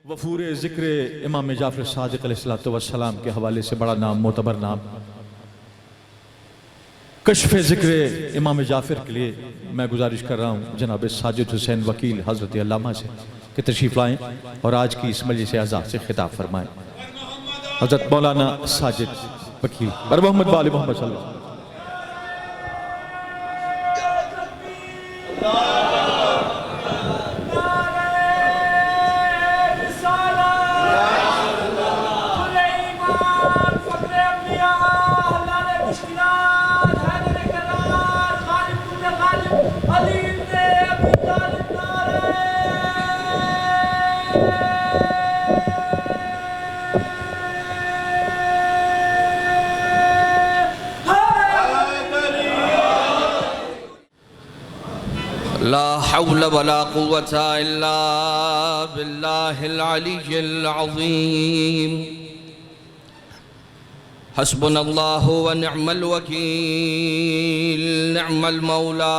वफूर ज़िक्र इमाम जाफ़र सादिक़ अलैहिस्सलातु वस्सलाम के हवाले से बड़ा नाम, मोतबर नाम कश्फ़ ज़िक्र इमाम जाफ़र के लिए मैं गुजारिश कर रहा हूँ जनाब साजिद हुसैन वकील हज़रत अल्लामा से कि तशरीफ़ लाएँ और आज की इस मजलिस आज़ा से खिताब फरमाएँ। हज़रत मौलाना साजिद वकील बर मोहम्मद वाले मोहम्मद सल्लल्लाहु अलैहि वसल्लम। ला हौल वला कुव्वता इल्ला बिल्लाहिल अलिय्यिल अज़ीम। हस्बुनल्लाहु व निअमल वकील, निअमल मौला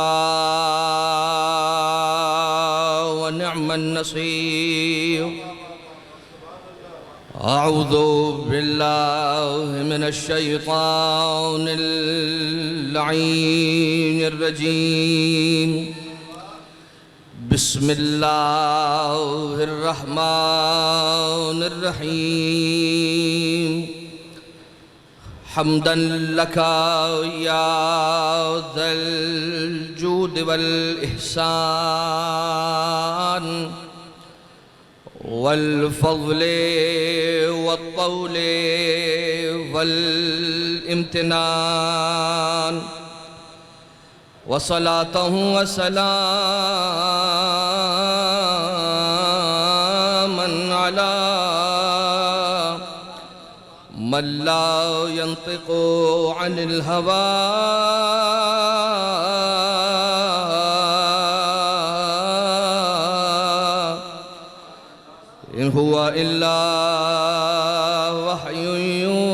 व निअमन नसीर। अऊज़ु बिल्लाहि मिनश शैतानिर लईनिर रजीम। बिस्मिल्लाहिर्रहमानिर्रहीम। हम्दन लका या ज़ल जूद वल इहसान वल फ़ज़्ल वत्तौल वल इम्तिनान। वसलातहु वसलामन अला मन ला यंतिक़ु अनिल हवा इन हुवा इल्ला वहयुन यूहा।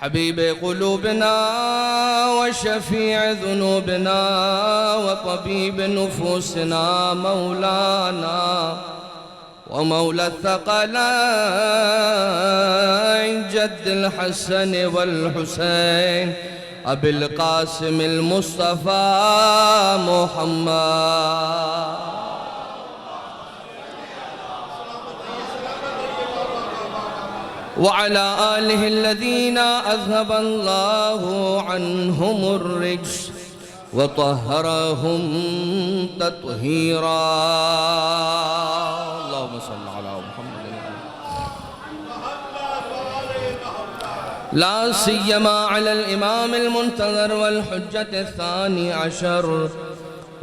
हबीब क़ुलूबिना व शफ़ीअ ज़ुनूबिना व तबीब नुफ़ूसिना मौलाना व मौला थक़लैन जद्दिल हसन वल हुसैन अबिल क़ासिमिल मुस्तफ़ा मुहम्मद। व अला आलिहि अल्लज़ीना अज़हबल्लाहु अन्हुमुर रिज्स व तहहरहुम तत्हीरा। अल्लाहुम्मा सल्लि अला मुहम्मद। ला सिय्यमा अलल इमामिल मुंतज़र वल हुज्जतिस सानी अशर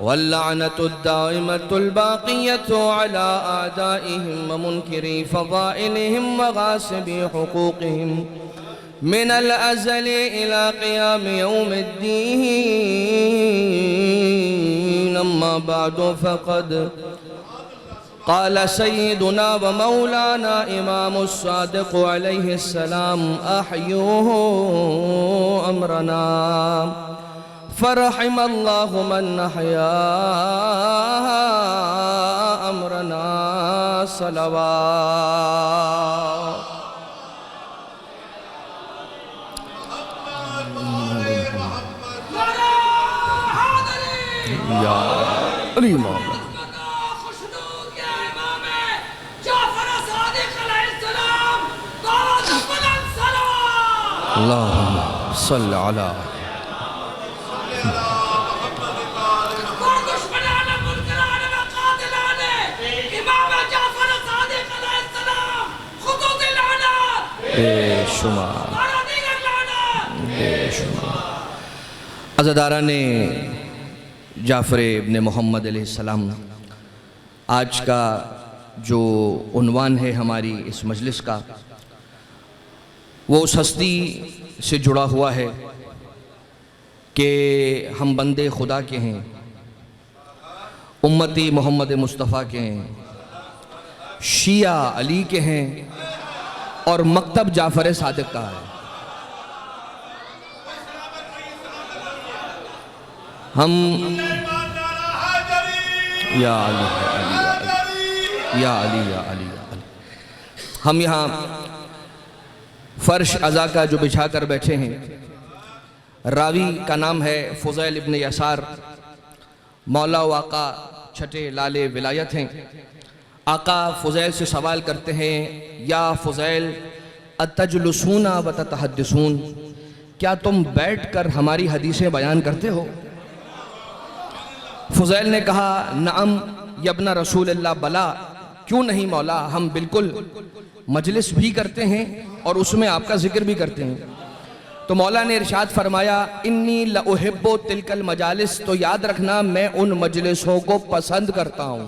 वल्लअनतुद दाइमतुल बाक़ियतु अला आदाइहिम व मुनकिरी फ़ज़ाइलिहिम व गासिबी हुक़ूक़िहिम मिनल अज़ली इला क़ियाम यौमिद्दीन। अम्मा बअदु फ़क़द क़ाल सय्यिदुना व मौलाना इमामुस सादिक़ अलैहिस्सलाम अहयूहु अमरना फ़रहिमल्लाहु मन अहया अमरना सलवात। या अली मौला अल्लाहुम्मा सल्लि अला बेशुमार अज़ादाराने जाफ़र इब्न मोहम्मद अलैहिस्सलाम, आज का जो उन्वान है हमारी इस मजलिस का वो उस हस्ती से जुड़ा हुआ है कि हम बंदे खुदा के हैं, उम्मती मोहम्मद मुस्तफ़ा के हैं, शिया अली के हैं और मकतब जाफ़र सादिक़ का है। हम या अली या अली या अली या अली। हम यहाँ फर्श अज़ा का जो बिछा कर बैठे हैं, रावी का नाम है फुज़ैल इब्न यसार, मौला व आका छठे लाले विलायत हैं। आका फुज़ैल से सवाल करते हैं, या फुज़ैल अतजलसूना व ततहद्दिसून, क्या तुम बैठकर हमारी हदीसें बयान करते हो? फुज़ैल ने कहा, नअम यब्ना रसूलल्लाह, बला, क्यों नहीं मौला, हम बिल्कुल मजलिस भी करते हैं और उसमें आपका जिक्र भी करते हैं। तो मौला ने इरशाद फरमाया, इन्नी लउहिब्बु तिलकल मजालिस, तो याद रखना मैं उन मजलिसों को पसंद करता हूँ।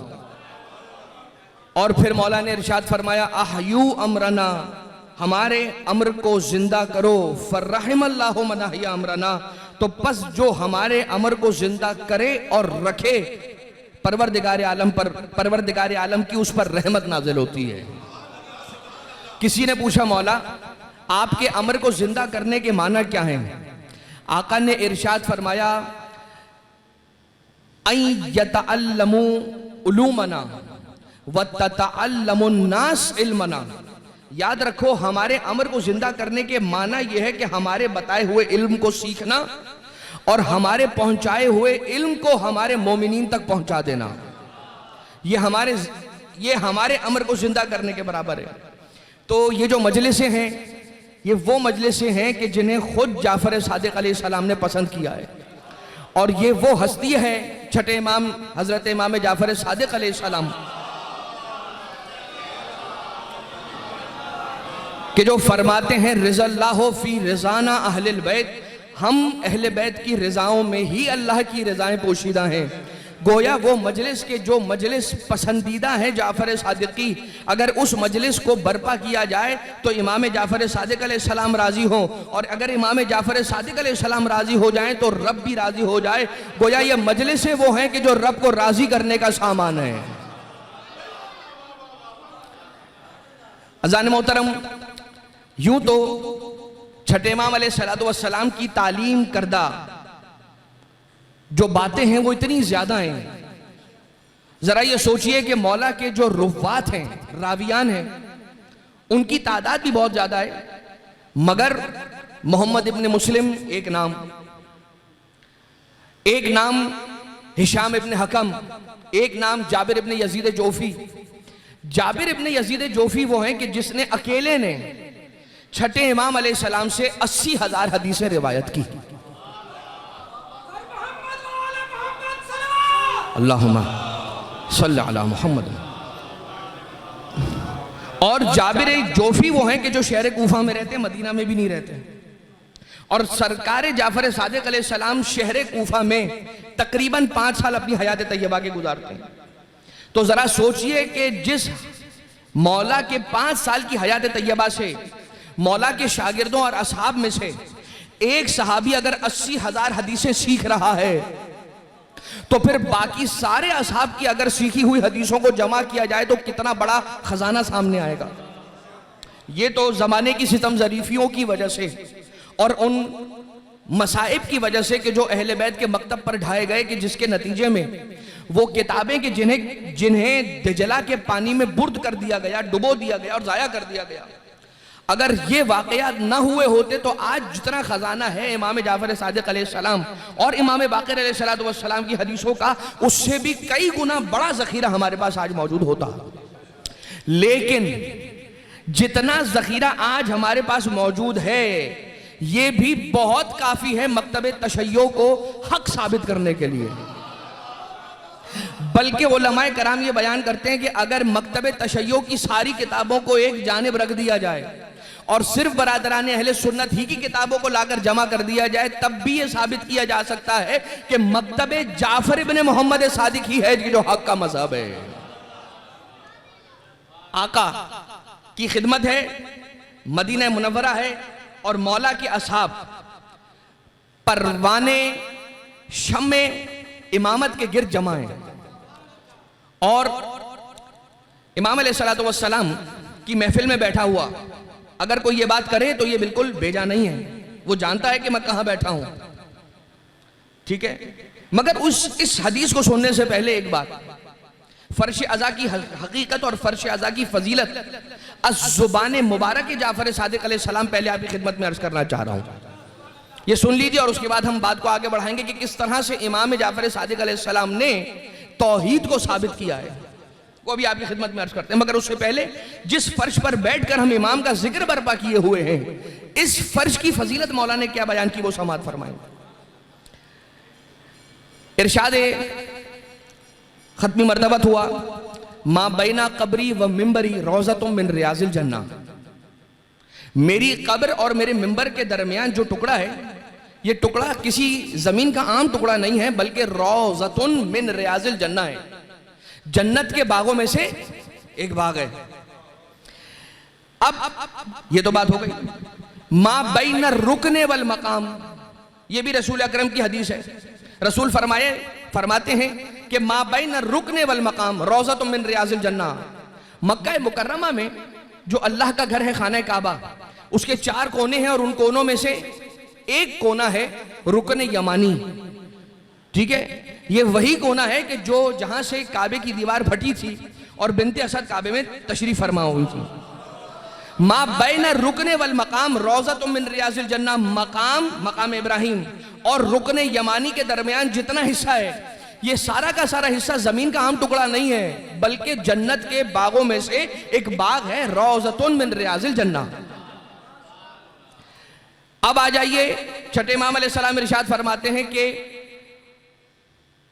और फिर मौला ने इरशाद फरमाया, अहयू अमरना, हमारे अम्र को जिंदा करो, फर्रहिमल्लाहु मन अहया अमरना, तो बस जो हमारे अमर को जिंदा करे और रखे, परवरदिगार आलम पर, परवरदिगार आलम की उस पर रहमत नाजिल होती है। किसी ने पूछा, मौला आपके अमर को जिंदा करने के माना क्या है? आका ने इरशाद फरमाया, अन यतअल्लमू उलूमना व ततअल्लमुन नास इल्मना, याद रखो हमारे अमर को जिंदा करने के माना यह है कि हमारे बताए हुए इल्म को सीखना और हमारे पहुंचाए हुए इल्म को हमारे मोमिनीन तक पहुंचा देना। ये हमारे अमर को जिंदा करने के बराबर है। तो ये जो मजलिसें हैं, ये वो मजलिसें हैं कि जिन्हें खुद जाफर सादिक अलैहिस्सलाम ने पसंद किया है, और ये वो हस्ती है छठे इमाम हजरत इमाम जाफर सादिक अलैहिस्सलाम कि जो फरमाते हैं, रिज़ल्लाहु फी रिज़ाना अहलिल बैत, हम अहले बैत की रिज़ाओं में ही अल्लाह की रिज़ाएं पोशीदा हैं। गोया वो मजलिस के जो मजलिस पसंदीदा है जाफर सादिक की, अगर उस मजलिस को बर्पा किया जाए तो इमाम जाफर सादिक अलैहिस्सलाम राजी हो, और अगर इमाम जाफर सादिक अलैहिस्सलाम राजी हो जाएं तो रब भी राजी हो जाए। गोया ये मजलिसें वो हैं कि जो रब को राजी करने का सामान है। अज़ान मोहतरम, यूं तो छठे इमाम अलैहिस्सलाम की तालीम करदा जो बातें हैं वो इतनी ज्यादा हैं। जरा ये सोचिए कि मौला के जो रुवात हैं, रावियान हैं, उनकी तादाद भी बहुत ज्यादा है, मगर मोहम्मद इब्न मुस्लिम एक नाम हिशाम इब्न हकम, एक नाम जाबिर इब्न यजीद जोफी। जाबिर इब्न यजीद जोफी वो हैं कि जिसने अकेले ने छठे इमाम अलैहिस्सलाम से 80,000 हदीसें रिवायत की। अल्लाहुम्मा सल्ली अला मुहम्मद। और जाबिर जोफी वो हैं कि जो शहर कूफा में रहते हैं, मदीना में भी नहीं रहते। और सरकार जाफर सादिक अलैहिस्सलाम शहर कूफा में तकरीबन 5 साल अपनी हयात तैयबा के गुजारते हैं। तो जरा सोचिए कि जिस मौला के 5 साल की हयात तैयबा से मौला के शागिर्दों और असहाब में से एक सहाबी अगर 80,000 हदीसें सीख रहा है, तो फिर बाकी सारे असहाब की अगर सीखी हुई हदीसों को जमा किया जाए तो कितना बड़ा खजाना सामने आएगा। ये तो जमाने की सितम ज़रीफियों की वजह से और उन मसाइब की वजह से कि जो अहले बैत के मकतब पर ढाए गए, कि जिसके नतीजे में वो किताबें कि जिन्हें दजला के पानी में बुर्द कर दिया गया, डुबो दिया गया और ज़ाया कर दिया गया, अगर ये वाक़यात ना हुए होते तो आज जितना खजाना है इमाम जाफर सादिक अलैहिस्सलाम और इमाम बाक़िर अलैहिस्सलाम की हदीसों का, उससे भी कई गुना बड़ा ज़ख़ीरा हमारे पास आज मौजूद होता। लेकिन जितना ज़ख़ीरा आज हमारे पास मौजूद है, ये भी बहुत काफ़ी है मकतब तशय्यो को हक साबित करने के लिए। बल्कि उलमाए कराम ये बयान करते हैं कि अगर मकतब तशय्यो की सारी किताबों को एक जानिब रख दिया जाए और सिर्फ बरादरान अहले सुन्नत ही की किताबों को लाकर जमा कर दिया जाए, तब भी ये साबित किया जा सकता है कि मकतब जाफर इब्न मोहम्मद सादिक ही है जो हक का मजहब है। आका की खिदमत है, मदीना मुनव्वरा है, और मौला के असहाब परवाने शम्मे इमामत के गिर्द जमा हैं। और इमाम अलैहिस्सलातु वस्सलाम की महफिल में बैठा हुआ अगर कोई ये बात करे तो ये बिल्कुल बेजा नहीं है, वो जानता है कि मैं कहाँ बैठा हूं। ठीक है, मगर इस हदीस को सुनने से पहले एक बात, फर्श अज़ा की हकीकत और फर्श अज़ा की फजीलत अज़्ज़ुबान मुबारक जाफ़र सादिक़ अलैहिस्सलाम पहले आपकी खिदमत में अर्ज करना चाह रहा हूँ। ये सुन लीजिए और उसके बाद हम बात को आगे बढ़ाएंगे कि किस तरह से इमाम जाफ़र सादिक़ अलैहिस्सलाम ने तौहीद को साबित किया है, वो अभी आपकी खिदमत में अर्ज करते हैं। मगर उससे पहले जिस फर्श पर बैठकर हम इमाम का जिक्र बर्पा किए हुए हैं, इस फर्श की फजीलत मौला ने क्या बयान की वो समाअत फरमाएंगे। इरशाद खत्मी मर्तबत हुआ, मा बैना कब्री व मिंबरी रोज़तुम मिन रियाज़िल जन्ना, मेरी कब्र और मेरे मिंबर के दरमियान जो टुकड़ा है, ये टुकड़ा किसी जमीन का आम टुकड़ा नहीं है, बल्कि रोज़तुन मिन रियाज़िल जन्ना है, जन्नत के बागों में से एक बाग है। अब ये तो बात हो गई। मा बैना रुकने वल मकाम, ये भी रसूल अकरम की हदीस है। रसूल फरमाते हैं कि मा बैना रुकने वल मकाम रोज़तुम मिन रियाज़िल जन्ना, मक्का मुकर्रमा में जो अल्लाह का घर है खाना काबा, उसके 4 कोने हैं और उन कोनों में से एक कोना है रुकने यमानी, ठीक है, ये वही कोना है कि जो जहां से काबे की दीवार फटी थी और बिनते असद काबे में तशरीफ फरमा हुई थी। मा बैना रुकने वल मकाम रोज़तुम मिन रियाज़िल जन्ना, मकाम इब्राहिम और रुकने यमानी के दरमियान जितना हिस्सा है, ये सारा का सारा हिस्सा जमीन का आम टुकड़ा नहीं है, बल्कि जन्नत के बागों में से एक बाग है, रोज़तुन मिन रियाज़िल जन्ना। अब आ जाइए, छठे इमाम अलैहिस्सलाम इरशाद फरमाते हैं कि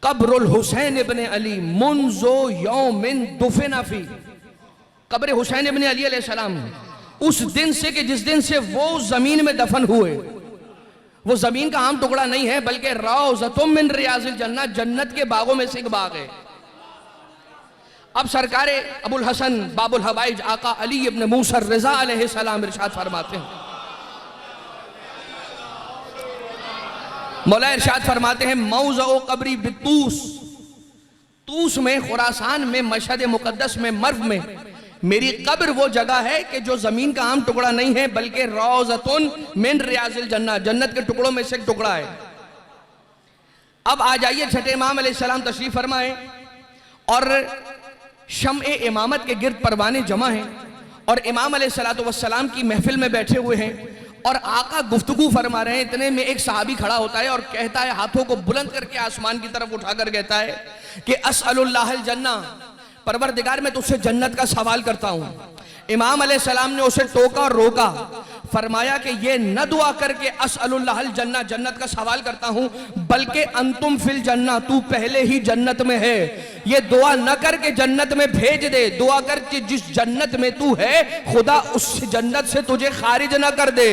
कब्रुल हुसैन इब्ने अली मुंज़ो यौमिन दुफिना फी, कब्र हुसैन इब्ने अली अलैहिस्सलाम उस दिन से कि जिस दिन से वो जमीन में दफन हुए, वो जमीन का आम टुकड़ा नहीं है, बल्कि रोज़तुम मिन रियाज़िल जन्ना, जन्नत के बागों में से एक बाग है। अब सरकारे अबुल हसन बाबुल हवाइज आका अली इब्न मूसा रज़ा अलैहिस्सलाम इरशाद फरमाते हैं, मौला इरशाद फरमाते हैं, मौज़अ कब्री बितूस, तूस में, खुरासान में, मशहद मुक़द्दस में, मर्व में मेरी कब्र वो जगह है कि जो जमीन का आम टुकड़ा नहीं है, बल्कि रोज़तुन मिन रियाज़िल जन्ना, जन्नत के टुकड़ों में से एक टुकड़ा है। अब आ जाइए, छठे इमाम अलैहिस्सलाम तशरीफ फरमाए और शम्ए इमामत के गिर्द परवाने जमा हैं और इमाम अलैहिस्सलातु वस्सलाम की महफिल में बैठे हुए हैं और आका गुफ्तगू फरमा रहे हैं। इतने में एक सहाबी खड़ा होता है और कहता है, हाथों को बुलंद करके आसमान की तरफ उठाकर कहता है कि अस्अलुल्लाहल जन्ना, परवरदिगार मैं तुझसे जन्नत का सवाल करता हूं। इमाम अलैहिस्सलाम ने उसे टोका और रोका, फरमाया कि ये न दुआ करके अस्अलुल्लाहल जन्ना, जन्नत का सवाल करता हूं, बल्कि अंतुम फिल जन्ना, तू पहले ही जन्नत में है। ये दुआ न करके जन्नत में भेज दे, दुआ कर कि जिस जन्नत में तू है खुदा उस जन्नत से तुझे खारिज न कर दे।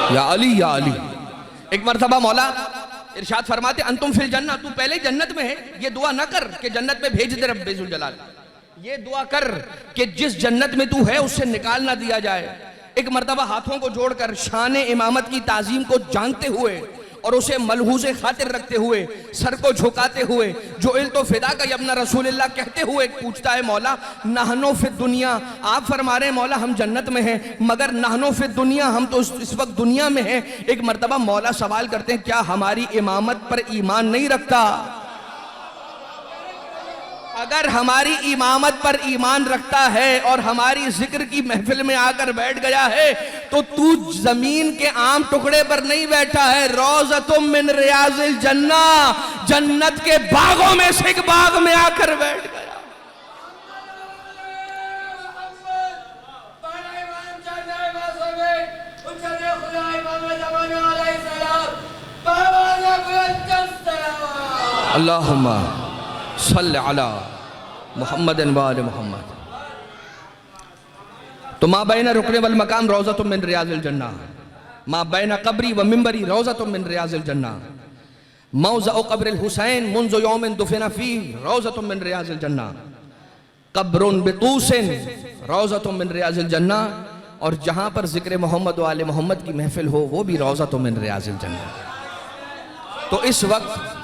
या अली या अली। एक मरतबा मौला इरशाद फरमाते, अंतुम फिल जन्ना, तू पहले जन्नत में है, ये दुआ ना कर कि जन्नत में भेज दे रब्बे जुल जलाल, ये दुआ कर कि जिस जन्नत में तू है उससे निकाल ना दिया जाए। एक मरतबा हाथों को जोड़कर शान इमामत की ताजीम को जानते हुए और उसे मलहूज़े खातिर रखते हुए, सर को झुकाते हुए, जो इल तो फिदा का यब्ना रसूलुल्लाह कहते हुए पूछता है, मौला नहनो फिद दुनिया, आप फरमा रहे हैं मौला हम जन्नत में हैं, मगर नहनो फिद दुनिया, हम तो इस वक्त दुनिया में हैं। एक मरतबा मौला सवाल करते हैं, क्या हमारी इमामत पर ईमान नहीं रखता? अगर हमारी इमामत पर ईमान रखता है और हमारी जिक्र की महफिल में आकर बैठ गया है, तो तू जमीन के आम टुकड़े पर नहीं बैठा है, रोज़तुम मिन रियाज़िल जन्ना, जन्नत के बागों में से एक बाग में आकर बैठ गया। अल्लाहुम्मा सल्लि अला मुहम्मद व आले मुहम्मद। तो मा बैना रुकने वल मकाम रोज़तुम मिन रियाज़िल जन्ना, मा बैना कब्री व मिंबरी रोज़तुम मिन रियाज़िल जन्ना, मौज़अ क़ब्रिल हुसैन मुंज़ु यौमिन दुफ़िना फ़ीह रोज़तुम मिन रियाज़िल जन्ना, क़ब्रुन बितूसिन रोज़तुम मिन रियाज़िल जन्ना, और जहाँ पर ज़िक्र मोहम्मद वाले मोहम्मद की महफिल हो वो भी रौज़ा तो मिन रियाज़िल जन्नत। तो इस वक्त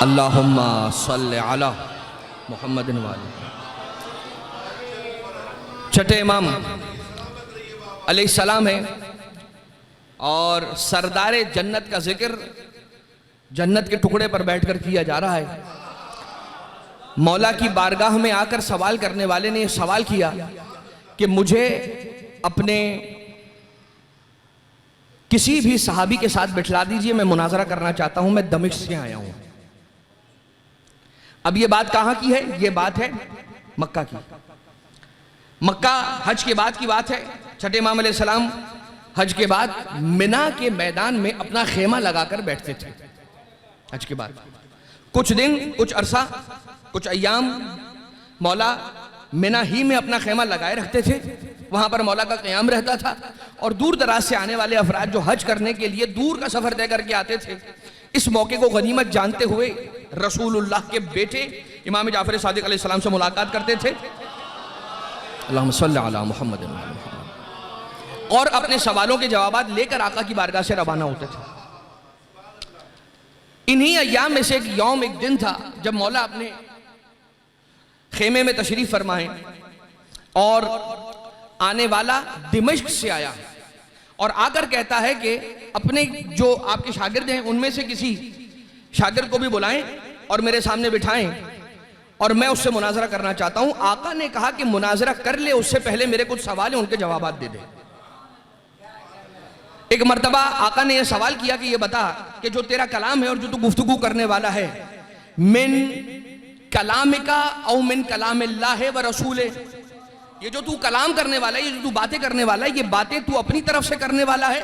अल्लाहुम्मा सल्ले अला मुहम्मदिन वाले। छठे इमाम अलैहिस्सलाम है और सरदारे जन्नत का जिक्र जन्नत के टुकड़े पर बैठकर किया जा रहा है। मौला की बारगाह में आकर सवाल करने वाले ने यह सवाल किया कि मुझे अपने किसी भी सहाबी के साथ बिठला दीजिए, मैं मुनाजरा करना चाहता हूं, मैं दमिश्क से आया हूं। अब ये बात कहां की है? ये बात है मक्का की। मक्का हज के बाद की बात है। छठे इमाम अलैहिस्सलाम हज के बाद मिना के मैदान में अपना खेमा लगाकर बैठते थे। हज के बाद कुछ दिन, कुछ अरसा, कुछ अय्याम मौला मिना ही में अपना खेमा लगाए रखते थे। वहां पर मौला का क़याम रहता था और दूर दराज से आने वाले अफराद जो हज करने के लिए दूर का सफर तय करके आते थे, इस मौके को गनीमत जानते हुए रसूलुल्लाह के बेटे इमाम जाफर सादिक अलैहिस्सलाम से मुलाकात करते थे। अल्लाहुम्मा सल्ली अला मुहम्मद, और अपने सवालों के जवाबात लेकर आका की बारगाह से रवाना होते थे। इन्हीं अय्याम में से एक यौम, एक दिन था जब मौला अपने खेमे में तशरीफ फरमाए और आने वाला दिमश्क से आया और आकर कहता है कि अपने जो आपके शागिर्द हैं उनमें से किसी शागिर्द को भी बुलाएं और मेरे सामने बिठाएं और मैं उससे मुनाजरा करना चाहता हूं। आका ने कहा कि मुनाजरा कर ले, उससे पहले मेरे कुछ सवाल हैं, उनके जवाब दे दे। एक मर्तबा आका ने यह सवाल किया कि ये बता कि जो तेरा कलाम है और जो तू गुफ्तगू करने वाला है, मिन कलामिका औ मिन कलामिल्लाह व रसूले, ये जो तू कलाम करने वाला है, ये जो तू बातें करने वाला है, ये बातें तू अपनी तरफ से करने वाला है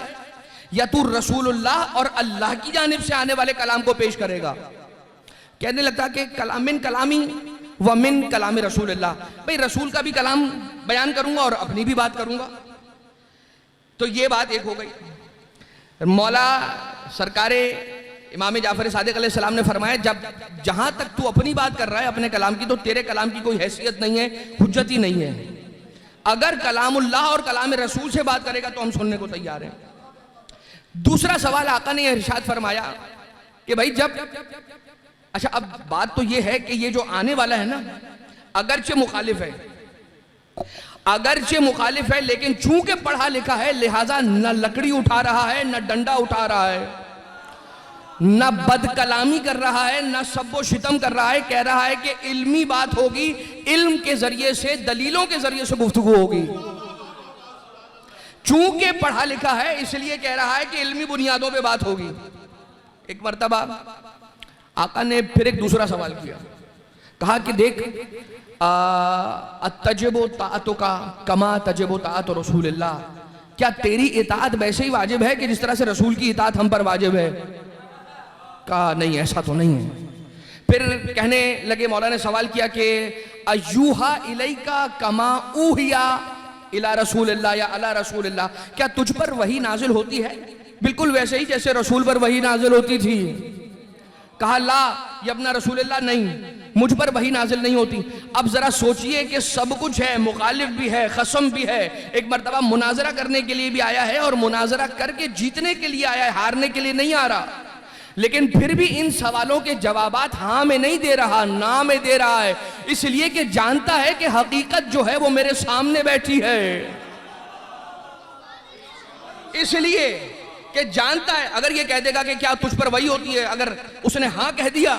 या तू रसूलुल्लाह और अल्लाह की जानिब से आने वाले कलाम को पेश करेगा? कहने लगता कि मिन कलामी व मिन कलामी रसूलुल्लाह, भाई रसूल का भी कलाम बयान करूंगा और अपनी भी बात करूंगा। तो ये बात एक हो गई। मौला सरकारे इमाम जाफर सादिक अलैहिस्सलाम ने फरमाया, जब जहां तक तू अपनी बात कर रहा है अपने कलाम की, तो तेरे कलाम की कोई हैसियत नहीं है, हुज्जत ही नहीं है। अगर कलामुल्लाह और कलाम रसूल से बात करेगा तो हम सुनने को तैयार हैं। दूसरा सवाल आका ने इरशाद फरमाया कि भाई जब, अच्छा अब बात तो ये है कि ये जो आने वाला है ना, अगरचे मुखालिफ है, अगरचे मुखालिफ है, लेकिन चूंकि पढ़ा लिखा है लिहाजा न लकड़ी उठा रहा है, न डंडा उठा रहा है, न बदकलामी कर रहा है, न सब्बो शितम कर रहा है। कह रहा है कि इल्मी बात होगी, इल्म के जरिए से, दलीलों के जरिए से गुफ्तगू होगी। चूंकि पढ़ा लिखा है इसलिए कह रहा है कि इल्मी बुनियादों पे बात होगी। एक मर्तबा आका ने फिर एक दूसरा सवाल किया, कहा कि देख, तजबो ताअतो का कमा तजबो ताअतो रसूलुल्लाह, क्या तेरी इताअत वैसे ही वाजिब है कि जिस तरह से रसूल की इताअत हम पर वाजिब है? कहा नहीं, ऐसा तो नहीं है। फिर कहने लगे, मौला ने सवाल किया कि अयूहा इलैका कमा ऊहिया इला रसूलिल्लाह या अला रसूलिल्लाह, क्या तुझ पर वही नाजिल होती है बिल्कुल वैसे ही जैसे रसूल पर वही नाजिल होती थी? कहा ला यब्ना रसूलिल्लाह, नहीं मुझ पर वही नाजिल नहीं होती। अब जरा सोचिए कि सब कुछ है, मुखालिफ भी है, खसम भी है, एक मर्तबा मुनाजरा करने के लिए भी आया है और मुनाजरा करके जीतने के लिए आया है, हारने के लिए नहीं आ रहा। लेकिन फिर भी इन सवालों के जवाबात हाँ में नहीं दे रहा, ना में दे रहा है, इसलिए कि जानता है कि हकीकत जो है वो मेरे सामने बैठी है। इसलिए कि जानता है, अगर ये कह देगा कि क्या तुझ पर वही होती है, अगर उसने हाँ कह दिया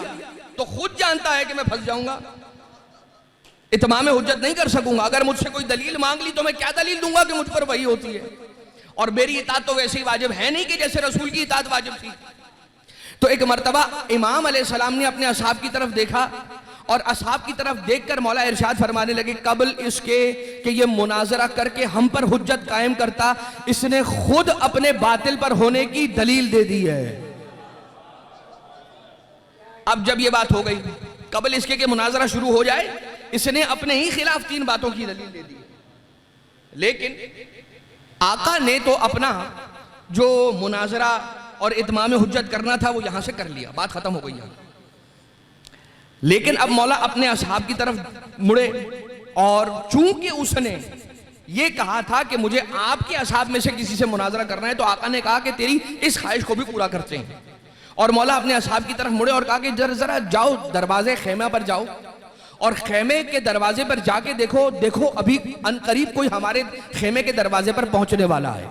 तो खुद जानता है कि मैं फंस जाऊंगा, इत्माम हुज्जत नहीं कर सकूंगा। अगर मुझसे कोई दलील मांग ली तो मैं क्या दलील दूंगा कि मुझ पर वही होती है? और मेरी इताअत तो वैसे ही वाजिब है नहीं कि जैसे रसूल की इताअत वाजिब थी। तो एक मर्तबा इमाम अलैहिस्सलाम ने अपने असहाब की तरफ देखा और असहाब की तरफ देखकर मौला इरशाद फरमाने लगे, कबल इसके कि ये मुनाजरा करके हम पर हुज्जत कायम करता, इसने खुद अपने बातिल पर होने की दलील दे दी है। अब जब ये बात हो गई, कबल इसके कि मुनाजरा शुरू हो जाए, इसने अपने ही खिलाफ 3 बातों की दलील दे दी। लेकिन आका ने तो अपना जो मुनाजरा और इत्माम हुज्जत करना था वो यहां से कर लिया, बात खत्म हो गई यहाँ। लेकिन अब मौला अपने असहाब की तरफ मुड़े और चूंकि उसने ये कहा था कि मुझे आपके असहाब में से किसी से मुनाजरा करना है, तो आका ने कहा कि तेरी इस ख्वाहिश को भी पूरा करते हैं। और मौला अपने असहाब की तरफ मुड़े और कहा कि जरा जाओ दरवाजे खेमा पर जाओ और खेमे के दरवाजे पर जाके देखो, देखो अभी अनकरीब कोई हमारे खेमे के दरवाजे पर पहुंचने वाला है।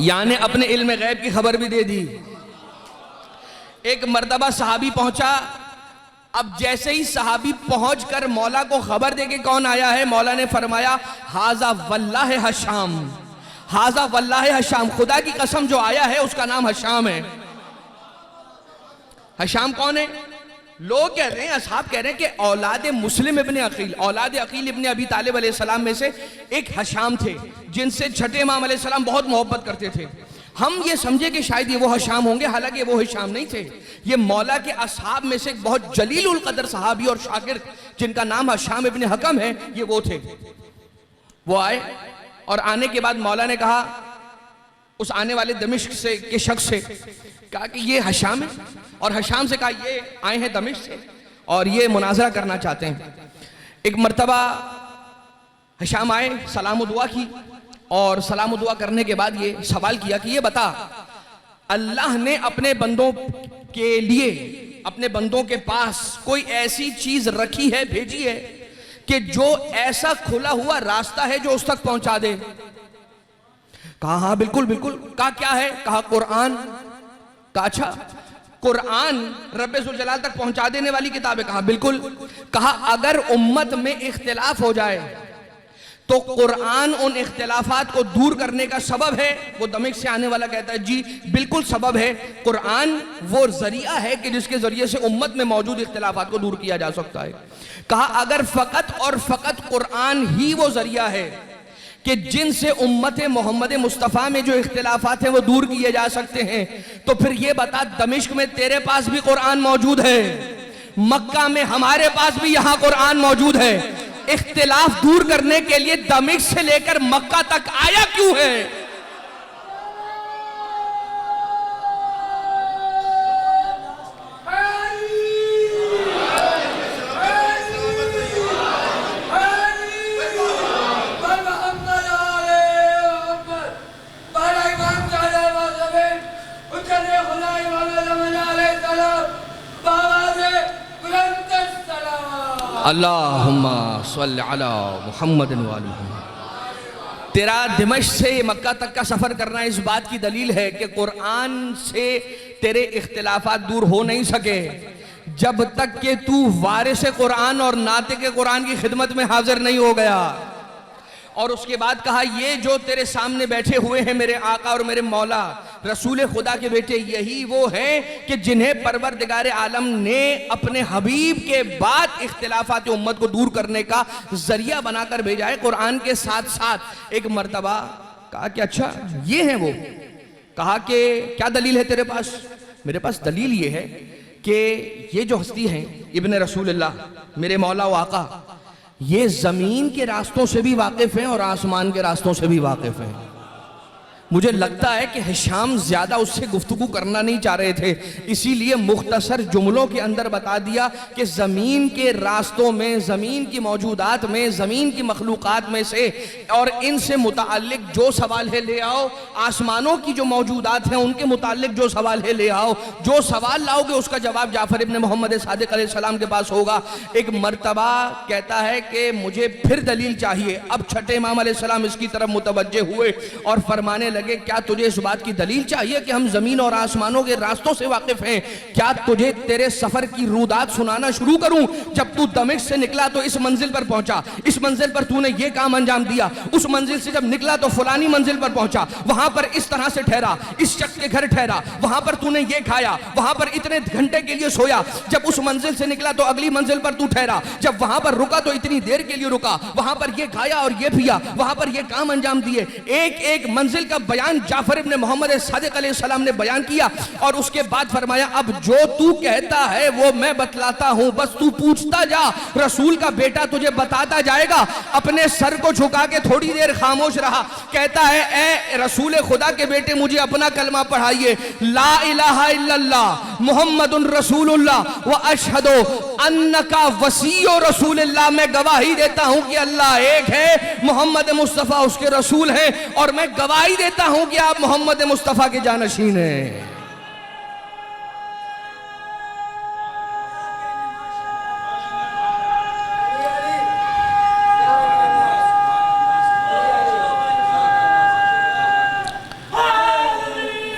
यानी अपने इल्म गैब की खबर भी दे दी। एक मर्तबा सहाबी पहुंचा। अब जैसे ही सहाबी पहुंचकर मौला को खबर दे के कौन आया है, मौला ने फरमाया हाजा वल्लाह हशाम, हाजा वल्लाह हशाम, खुदा की कसम जो आया है उसका नाम हशाम है। हशाम कौन है? लोग कह रहे हैं, असहाब कह रहे हैं कि औलाद मुस्लिम इब्ने अकील, औलाद अकील इब्ने अबी तालिब अलैहिस्सलाम में से एक हशाम थे, जिनसे छठे इमाम अलैहिस्सलाम बहुत मोहब्बत करते थे। हम ये समझे कि शायद ये वो हशाम होंगे, हालांकि वो हशाम नहीं थे। ये मौला के असहाब में से एक बहुत जलीलुल कदर सहाबी और शागिर जिनका नाम हशाम इब्ने हकम है, ये वो थे। वो आए और आने के बाद मौला ने कहा उस आने वाले दमिश्क से के शख्स से, कहा कि ये हशाम है, और हशाम से कहा ये आए हैं दमिश्क से और ये मुनाजरा करना चाहते हैं। एक मर्तबा हशाम आए, सलाम दुआ की, और सलाम दुआ करने के बाद ये सवाल किया कि ये बता, अल्लाह ने अपने बंदों के लिए, अपने बंदों के पास कोई ऐसी चीज रखी है, भेजी है कि जो ऐसा खुला हुआ रास्ता है जो उस तक पहुंचा दे? कहा हाँ बिल्कुल बिल्कुल। कहा क्या है? कहा कुरान। कहा अच्छा, कुरान रब्बे जुल जलाल तक पहुंचा देने वाली किताब है? कहा बिल्कुल। कहा अगर उम्मत में इख्तिलाफ हो जाए तो कुरान उन इख्तिलाफात को दूर करने का सबब है? वो दमिश्क से आने वाला कहता है जी बिल्कुल सबब है, कुरान वो जरिया है कि जिसके जरिए से उम्मत में मौजूद इख्तिलाफात को दूर किया जा सकता है। कहा अगर फकत और फकत कुरान ही वो जरिया है कि जिनसे उम्मत मोहम्मद मुस्तफ़ा में जो इख्तिलाफात हैं वो दूर किए जा सकते हैं, तो फिर ये बता दमिश्क में तेरे पास भी कुरान मौजूद है, मक्का में हमारे पास भी यहाँ कुरान मौजूद है, इख्तिलाफ दूर करने के लिए दमिश्क से लेकर मक्का तक आया क्यों है? अल्लाहुम्मा सल्लि अला मुहम्मद व आलि मुहम्मद। तेरा दिमश्क से मक्का तक का सफर करना इस बात की दलील है कि कुरान से तेरे इख्तिलाफात दूर हो नहीं सके जब तक कि तू वारिस कुरान और नातिक कुरान की खिदमत में हाजिर नहीं हो गया। और उसके बाद कहा ये जो तेरे सामने बैठे हुए हैं मेरे आका और मेरे मौला रसूल खुदा के बेटे, यही वो हैं कि जिन्हें परवरदिगार आलम ने अपने हबीब के बाद इख्तिलाफात उम्मत को दूर करने का जरिया बनाकर भेजा है कुरान के साथ साथ। एक मर्तबा कहा कि अच्छा ये हैं वो। कहा कि क्या दलील है तेरे पास? मेरे पास दलील ये है कि ये जो हस्ती हैं इब्न रसूलुल्लाह मेरे मौला व आका, ये जमीन के रास्तों से भी वाकिफ हैं और आसमान के रास्तों से भी वाकिफ हैं। मुझे लगता है कि हिशाम ज्यादा उससे गुफ्तगू करना नहीं चाह रहे थे, इसीलिए मुख्तसर जुमलों के अंदर बता दिया कि जमीन के रास्तों में, जमीन की मौजूदात में, जमीन की मखलूकात में से और इनसे मुताल्लिक जो सवाल है ले आओ, आसमानों की जो मौजूदात हैं उनके मुताल्लिक जो सवाल है ले आओ, जो सवाल लाओगे उसका जवाब जाफर इब्न मोहम्मद सादिक अलैहिस्सलाम के पास होगा। एक मर्तबा कहता है कि मुझे फिर दलील चाहिए। अब छठे इमाम अलैहिस्सलाम इसकी तरफ मुतवज्जे हुए और फरमाने लगे क्या तुझे इस बात की दलील चाहिए कि हम जमीन और आसमानों के रास्तों से वाकिफ हैं? क्या तुझे तेरे सफर की रूदात सुनाना शुरू करूं? जब तू दमिश्क से निकला तो इस मंजिल पर पहुंचा, इस मंजिल पर तूने ये काम अंजाम दिया, उस मंजिल से जब निकला तो फलानी मंजिल पर पहुंचा, वहां पर इस तरह से ठहरा, इस शख्स के घर ठहरा, वहां पर तूने ये खाया, वहां पर इतने घंटे के लिए सोया, जब उस मंजिल से निकला तो अगली मंजिल पर तू ठहरा, जब वहां पर रुका तो इतनी देर के लिए रुका, वहां पर ये खाया और ये पिया, वहां पर ये काम अंजाम दिए। एक एक मंजिल का बयान जाफर इब्ने मोहम्मद सादिक अलैहिस्सलाम ने बयान किया और उसके बाद फरमाया, अब जो तू कहता है वो मैं बतलाता हूं, बस तू पूछता जा, रसूल का बेटा तुझे बताता जाएगा। अपने सर को झुका के थोड़ी देर खामोश रहा। कहता है, ए रसूल खुदा के बेटे, मुझे अपना कलमा पढ़ाइए, ला इलाहा इल्लल्लाह मुहम्मदुन रसूलुल्लाह व अशहदु अन्नका वसीयो रसूलुल्लाह। मैं गवाही देता हूं कि अल्लाह एक है, मोहम्मद मुस्तफ़ा उसके रसूल हैं, और मैं गवाही देता हूं कि आप मोहम्मद मुस्तफ़ा के जानशीन हैं।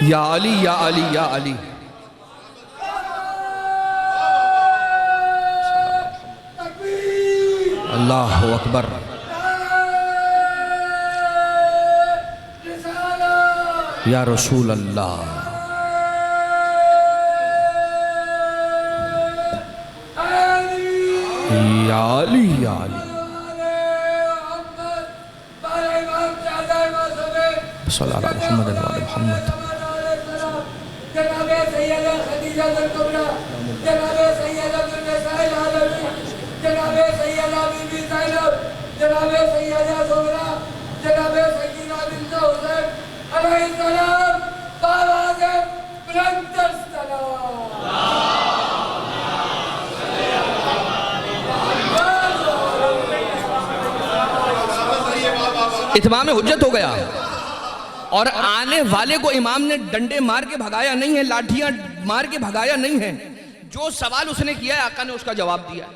या अली या अली या अली। अल्लाहु अकबर। या रसूल अल्लाह। या अली या अली। सल्लल्लाहु अलैहि मोहम्मद। इत्माम हुज्जत हो गया और आने वाले को इमाम ने डंडे मार के भगाया नहीं है, लाठियां मार के भगाया नहीं है। जो सवाल उसने किया है आका ने उसका जवाब दिया,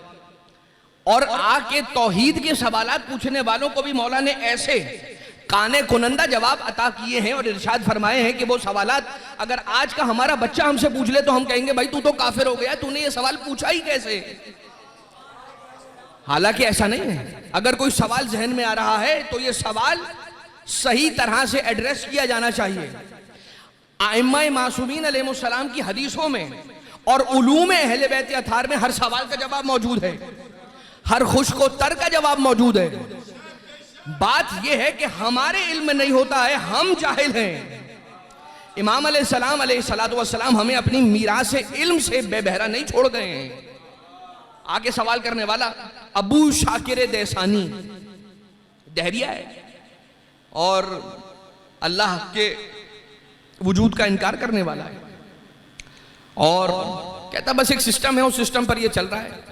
और आके तौहीद के सवालात पूछने वालों को भी मौला ने ऐसे काने कुनंदा जवाब अता किए हैं और इरशाद फरमाए हैं कि वो सवालात अगर आज का हमारा बच्चा हमसे पूछ ले तो हम कहेंगे, भाई तू तो काफिर हो गया, तूने ये सवाल पूछा ही कैसे। हालांकि ऐसा नहीं है। अगर कोई सवाल जहन में आ रहा है तो ये सवाल सही तरह से एड्रेस किया जाना चाहिए। आइम्मा मासूमीन अलैहिस्सलाम की हदीसों में और उलूम अहले बैत अथार में हर सवाल का जवाब मौजूद है, हर खुश्क व तर का जवाब मौजूद है। बात यह है कि हमारे इल्म नहीं होता है, हम जाहिल हैं। इमाम अलैहिस्सलाम हमें अपनी मीरास इल्म से बेबहरा नहीं छोड़ गए हैं। आगे सवाल करने वाला अबू शाकिर देसानी दहरिया है और अल्लाह के वजूद का इनकार करने वाला है, और कहता बस एक सिस्टम है, उस सिस्टम पर ये चल रहा है।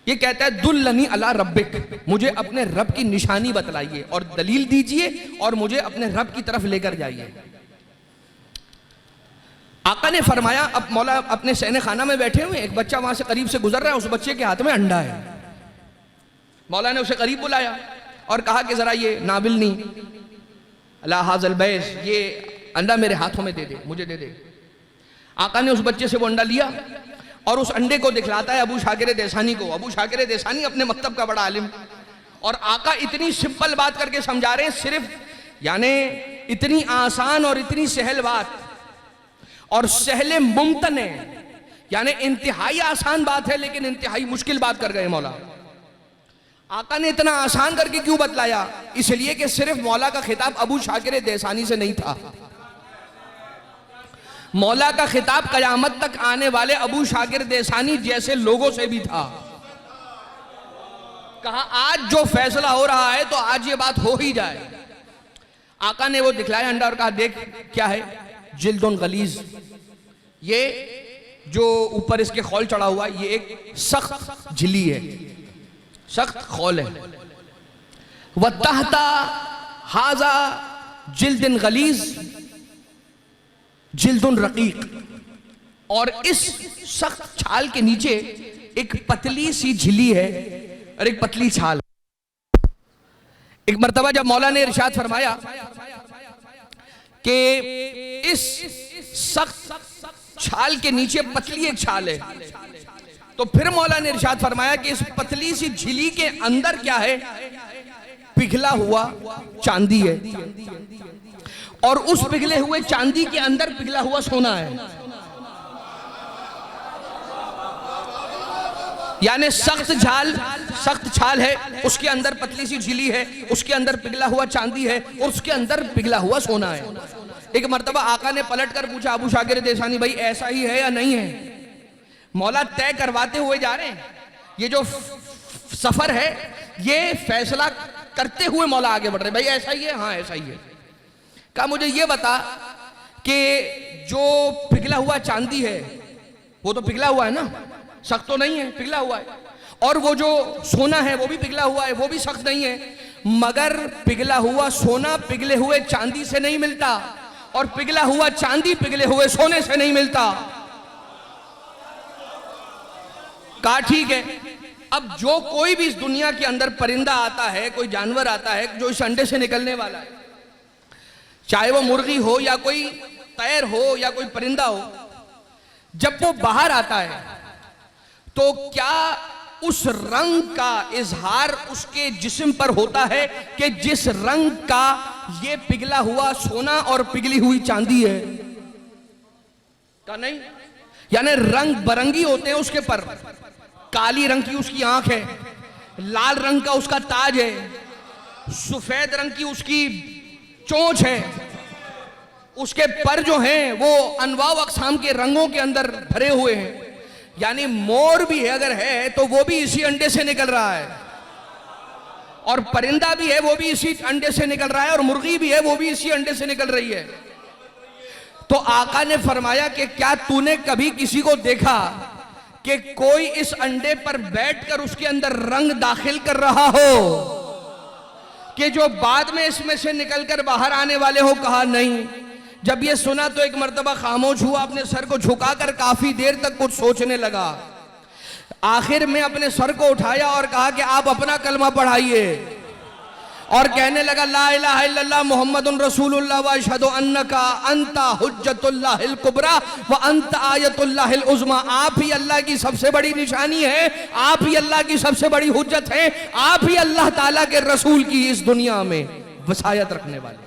ये कहता है, दुल्लनी अला रब्बिक, मुझे अपने रब की निशानी बतलाइए और दलील दीजिए और मुझे अपने रब की तरफ लेकर जाइए। आका ने फरमाया, अब मौला अपने सहने खाना में बैठे हुए, एक बच्चा वहां से करीब से गुजर रहा है, उस बच्चे के हाथ में अंडा है। मौला ने उसे करीब बुलाया और कहा कि जरा ये नाबिलनी ला हाज़ल बैस, ये अंडा मेरे हाथों में दे दे, मुझे दे दे। आका ने उस बच्चे से वो अंडा लिया और उस अंडे को दिखलाता है अबू शाकिर देसानी को। अबू शाकिर देसानी अपने मकतब का बड़ा आलिम, और आका इतनी सिंपल बात करके समझा रहे हैं, सिर्फ यानी इतनी आसान और इतनी सहल बात, और सहले मुमतने, यानी इंतहाई आसान बात है लेकिन इंतहाई मुश्किल बात कर गए मौला। आका ने इतना आसान करके क्यों बतलाया? इसलिए कि सिर्फ मौला का खिताब अबू शाकिर देसानी से नहीं था, मौला का खिताब कयामत तक आने वाले अबू शाकिर देसानी जैसे लोगों से भी था। कहा आज जो फैसला हो रहा है तो आज ये बात हो ही जाए। आका ने वो दिखलाया अंडा और कहा, देख क्या है, जिल्दुन गलीज, ये जो ऊपर इसके खौल चढ़ा हुआ है ये एक सख्त झिल्ली है, सख्त खौल है। व तहता हाजा जिल्दुन गलीज जिल्दुन रकीक, और इस सख्त छाल के नीचे एक पतली सी झिल्ली है और एक पतली छाल। एक मर्तबा जब मौला ने इरशाद फरमाया कि इस सख्त छाल के नीचे पतली एक छाल है, तो फिर मौला ने इरशाद फरमाया कि इस पतली सी झिल्ली के अंदर क्या है, पिघला हुआ चांदी है, और उस पिघले हुए चांदी के अंदर पिघला हुआ सोना है। यानी सख्त छाल है, उसके अंदर पतली सी झिल्ली है, उसके अंदर पिघला हुआ चांदी है और उसके अंदर पिघला हुआ सोना है। एक मर्तबा आका ने पलट कर पूछा, अबू शाकिर देसानी भाई ऐसा ही है या नहीं है? मौला तय करवाते हुए जा रहे हैं, ये जो सफर है ये फैसला करते हुए मौला आगे बढ़ रहे, भाई ऐसा ही है? हाँ ऐसा ही है। कहा मुझे ये बता कि जो पिघला हुआ चांदी है वो तो पिघला हुआ है ना, सख्त तो नहीं है, पिघला हुआ है, और वो जो सोना है वो भी पिघला हुआ है, वो भी सख्त नहीं है, मगर पिघला हुआ सोना पिघले हुए चांदी से नहीं मिलता और पिघला हुआ चांदी पिघले हुए सोने से नहीं मिलता। कहा ठीक है। अब जो कोई भी इस दुनिया के अंदर परिंदा आता है, कोई जानवर आता है जो इस अंडे से निकलने वाला है, चाहे वो मुर्गी हो या कोई तैर हो या कोई परिंदा हो, जब वो बाहर आता है तो क्या उस रंग का इजहार उसके जिस्म पर होता है कि जिस रंग का ये पिघला हुआ सोना और पिघली हुई चांदी है? क्या नहीं? यानी रंग बरंगी होते हैं उसके पर, काली रंग की उसकी आंख है, लाल रंग का उसका ताज है, सफेद रंग की उसकी चोंच है, उसके पर जो हैं वो अनवाव अक़साम के रंगों के अंदर भरे हुए हैं। यानी मोर भी है अगर है तो वो भी इसी अंडे से निकल रहा है, और परिंदा भी है वो भी इसी अंडे से निकल रहा है, और मुर्गी भी है वो भी इसी अंडे से निकल रही है। तो आका ने फरमाया कि क्या तूने कभी किसी को देखा कि कोई इस अंडे पर बैठकर उसके अंदर रंग दाखिल कर रहा हो कि जो बाद में इसमें से निकलकर बाहर आने वाले हो? कहा नहीं। जब ये सुना तो एक मर्तबा खामोश हुआ, अपने सर को झुकाकर काफी देर तक कुछ सोचने लगा। आखिर में अपने सर को उठाया और कहा कि आप अपना कलमा पढ़ाइए, और कहने लगा ला इलाहा इल्लल्लाह मुहम्मदुर रसूलुल्लाह व अशहदु अन्नका अंता हुज्जतुल्लाहिल कुबरा व अंता आयतुल्लाहिल उज़्मा। आप ही अल्लाह की सबसे बड़ी निशानी है, आप ही अल्लाह की सबसे बड़ी हुज्जत है, आप ही अल्लाह ताला के रसूल की इस दुनिया में वसायत रखने वाले।